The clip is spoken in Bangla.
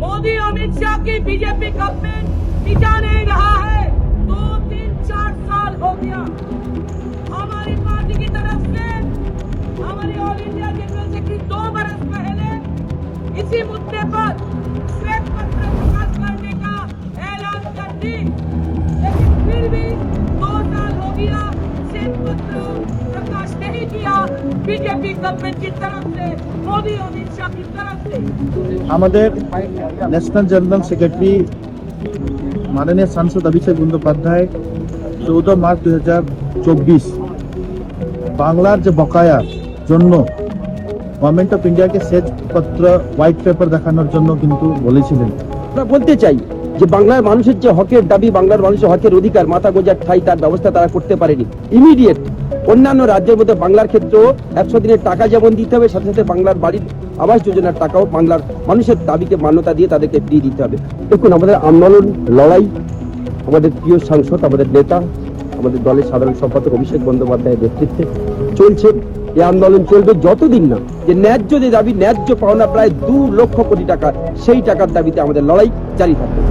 मोदी अमित शाह की बीजेपी गवर्नमेंट टिका नहीं रहा है। 2, 3, 4 साल हो गया। हमारी पार्टी की तरफ से हमारी ऑल इंडिया जनरल सेक्रेटरी 2 बरस पहले इसी मुद्दे पर श्वेत पत्र प्रकाश करने का ऐलान कर दी, लेकिन फिर भी 2 साल हो गया श्वेत पत्र प्रकाश नहीं किया बीजेपी गवर्नमेंट की तरफ से, मोदी अमित शाह की तरफ से। আমাদের ন্যাশনাল জেনারেল সেক্রেটারি মাননীয় সাংসদ অভিষেক বন্দ্যোপাধ্যায় 14 মার্চ 2024 বাংলার যে বকায়ার জন্য গভর্নমেন্ট অফ ইন্ডিয়াকে শ্বেতপত্র হোয়াইট পেপার দেখানোর জন্য কিন্তু বলেছিলেন। আমরা বলতে চাই যে বাংলার মানুষের যে হকের দাবি, বাংলার মানুষের হকের অধিকার, মাথা গোঁজার ঠাঁই, তার ব্যবস্থা তারা করতে পারেনি। ইমিডিয়েট অন্যান্য রাজ্যের মধ্যে বাংলার ক্ষেত্রেও 100 দিনের টাকা যেমন দিতে হবে, সাথে সাথে বাংলার বাড়ির আবাস যোজনার টাকাও বাংলার মানুষের দাবিকে মান্যতা দিয়ে তাদেরকে দিয়ে দিতে হবে। দেখুন, আমাদের আন্দোলন লড়াই, আমাদের প্রিয় সাংসদ, আমাদের নেতা, আমাদের দলের সাধারণ সম্পাদক অভিষেক বন্দ্যোপাধ্যায়ের নেতৃত্বে চলছে। এই আন্দোলন চলবে যতদিন না যে ন্যায্য যে দাবি, ন্যায্য পাওনা প্রায় 2 লক্ষ কোটি টাকা, সেই টাকার দাবিতে আমাদের লড়াই জারি থাকবে।